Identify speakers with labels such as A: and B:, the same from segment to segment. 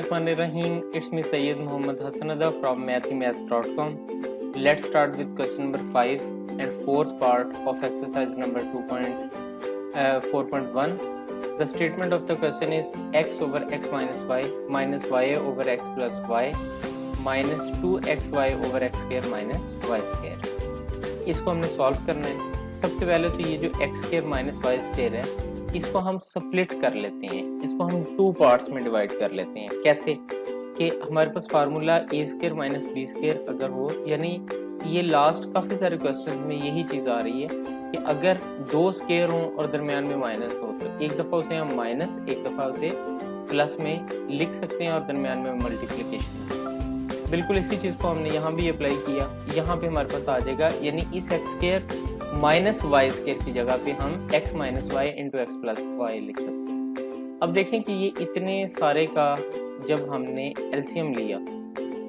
A: Bismillahirrahmanirrahim. It's me Sayyid Muhammad Hasanada from mathemath.com. Let's start with question number 5 and fourth part of exercise number 4.1. The statement of the question is x over x minus y over x plus y minus 2xy over x square minus y square. इसको हमने solve करना है। सबसे पहले तो ये जो x square minus y square है इसको हम स्प्लिट कर लेते हैं, इसको हम टू पार्ट्स में डिवाइड कर लेते हैं। कैसे कि हमारे पास formula a square minus b square अगर हो, यानी ये लास्ट काफ़ी सारे क्वेश्चन में यही चीज़ आ रही है कि अगर दो स्क्वायर हों और दरमियान में माइनस हो तो एक दफ़ा उसे हम माइनस एक दफ़ा उसे प्लस में लिख सकते हैं और दरमियान में मल्टीप्लिकेशन। बिल्कुल इसी चीज़ को हमने यहाँ भी अप्लाई किया। यहाँ पे हमारे पास आ जाएगा, यानी इस X square minus Y square की जगह पे हम x minus Y into X plus Y लिख सकते हैं। अब देखें कि ये इतने सारे का जब हमने एलसीएम लिया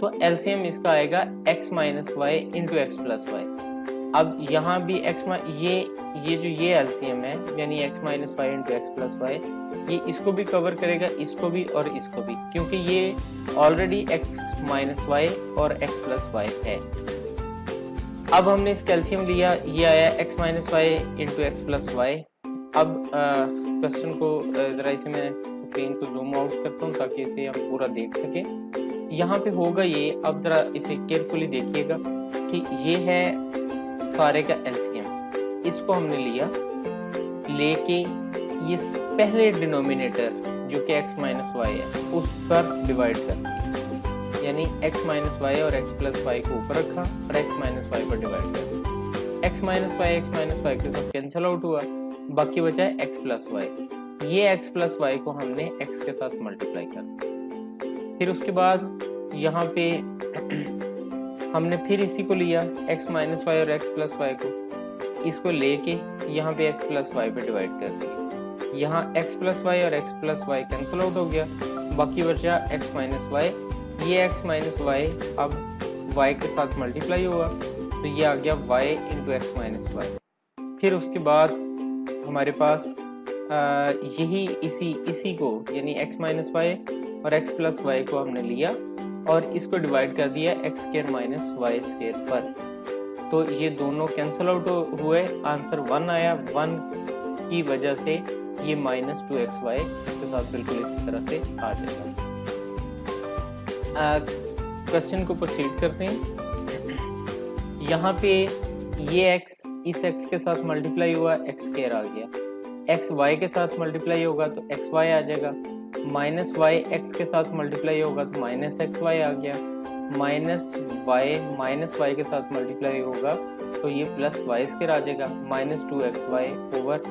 A: तो एलसीएम इसका आएगा x minus Y into X plus Y. अब यहाँ भी ये जो ये एलसीएम है यानी x minus Y into X plus Y, ये इसको भी कवर करेगा, इसको भी और इसको भी, क्योंकि ये ऑलरेडी x माइनस वाई और x प्लस वाई है। अब हमने इस कैल्शियम लिया, ये आया x minus Y into X plus Y. अब क्वेश्चन को ज़रा इसे मैं स्क्रीन को जूम आउट करता हूँ ताकि इसे हम पूरा देख सकें। यहाँ पे होगा ये, अब ज़रा इसे केयरफुली देखिएगा कि ये है सारे का एलसीएम। इसको हमने लिया, लेके ये पहले डिनोमिनेटर जो कि x माइनस वाई है उस पर डिवाइड कर दिया, यानी x माइनस वाई और x प्लस वाई को ऊपर रखा और x माइनस वाई पर डिवाइड कर दिया। x माइनस वाई के साथ कैंसिल आउट हुआ, बाकी बचा है x प्लस वाई। ये x प्लस वाई को हमने x के साथ मल्टीप्लाई कर दिया। फिर उसके बाद यहाँ पे हमने फिर इसी को लिया, x माइनस वाई और x प्लस वाई को, इसको लेके यहाँ पे x प्लस वाई पे डिवाइड कर दिया। यहाँ x प्लस वाई और x plus Y cancel out हो गया, बाकी बचा x माइनस वाई। ये x माइनस वाई अब y के साथ मल्टीप्लाई हुआ तो ये आ गया y into X minus Y. फिर उसके बाद हमारे पास यही इसी को यानी x माइनस वाई और x प्लस वाई को हमने लिया और इसको डिवाइड कर दिया x square minus Y square पर। तो ये दोनों कैंसिल आउट हुए, आंसर 1 आया। 1 की वजह से ये माइनस 2xy के साथ बिल्कुल इसी तरह से आ जाएगा। क्वेश्चन को प्रोसीड करते हैं। यहाँ पे ये x इस x के साथ मल्टीप्लाई हुआ, x स्क्वायर आ गया। x y के साथ मल्टीप्लाई होगा तो xy आ जाएगा, माइनस y x के साथ मल्टीप्लाई होगा तो माइनस xy आ गया, माइनस y के साथ मल्टीप्लाई होगा तो ये प्लस y स्क्वायर आ जाएगा, माइनस 2xy ओवर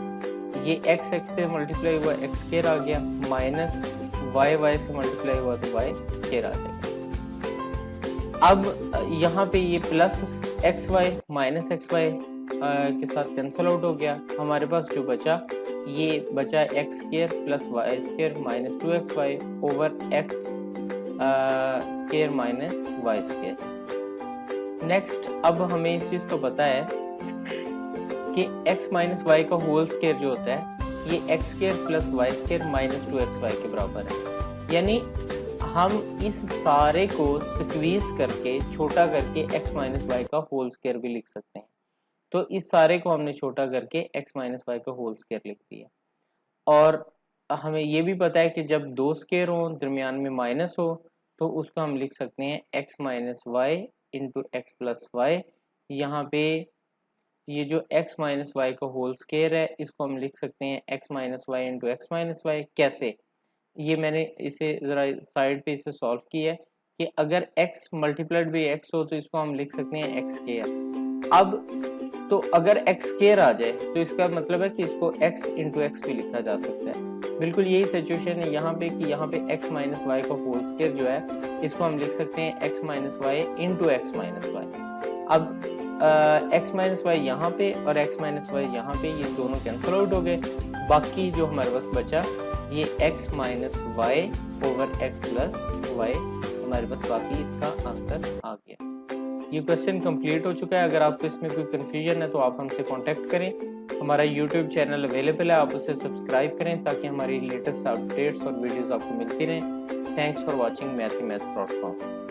A: ये x से मल्टीप्लाई हुआ x स्क्वायर आ गया, माइनस y से मल्टीप्लाई हुआ तो y स्क्वायर आ जाएगा। अब यहाँ पे ये प्लस xy माइनस xy के साथ कैंसिल आउट हो गया। हमारे पास जो बचा ये बचा x square plus y square minus 2xy over x square minus y square. Next, अब हमें इस चीज़ को पता है कि x माइनस वाई का होल स्क्वायर जो होता है ये x square plus y square minus 2xy के बराबर है। यानी हम इस सारे को स्क्वीज करके छोटा करके x माइनस वाई का होल स्क्वायर भी लिख सकते हैं। तो इस सारे को हमने छोटा करके x माइनस वाई का होल स्क्वायर लिख दिया। और हमें ये भी पता है कि जब दो स्क्वायर हो दरमियान में माइनस हो तो उसको हम लिख सकते हैं x minus Y into X plus Y. यहाँ पे ये जो x माइनस वाई का होल स्क्वायर है इसको हम लिख सकते हैं x minus Y into X minus Y. कैसे, ये मैंने इसे ज़रा साइड पे इसे सॉल्व किया है कि अगर x मल्टीप्लाइड बाई x हो तो इसको हम लिख सकते हैं x स्क्वायर। अब तो अगर x स्क्वायर आ जाए तो इसका मतलब है कि इसको x इंटू एक्स भी लिखा जा सकता है। बिल्कुल यही सिचुएशन है यहाँ पे कि यहाँ पे x माइनस वाई का होल स्क्वायर जो है इसको हम लिख सकते हैं x minus Y into X minus Y. अब x माइनस वाई यहाँ पे और x माइनस वाई यहाँ पे, ये दोनों कैंसिल आउट हो गए। बाकी जो हमारे पास बचा ये x minus Y over x plus Y हमारे पास, बाकी इसका आंसर आ गया। ये क्वेश्चन कंप्लीट हो चुका है। अगर आपको इसमें कोई कंफ्यूजन है तो आप हमसे कांटेक्ट करें। हमारा यूट्यूब चैनल अवेलेबल है, आप उसे सब्सक्राइब करें ताकि हमारी लेटेस्ट अपडेट्स और वीडियोस आपको मिलती रहें। Thanks for watching मैथमेथ.com।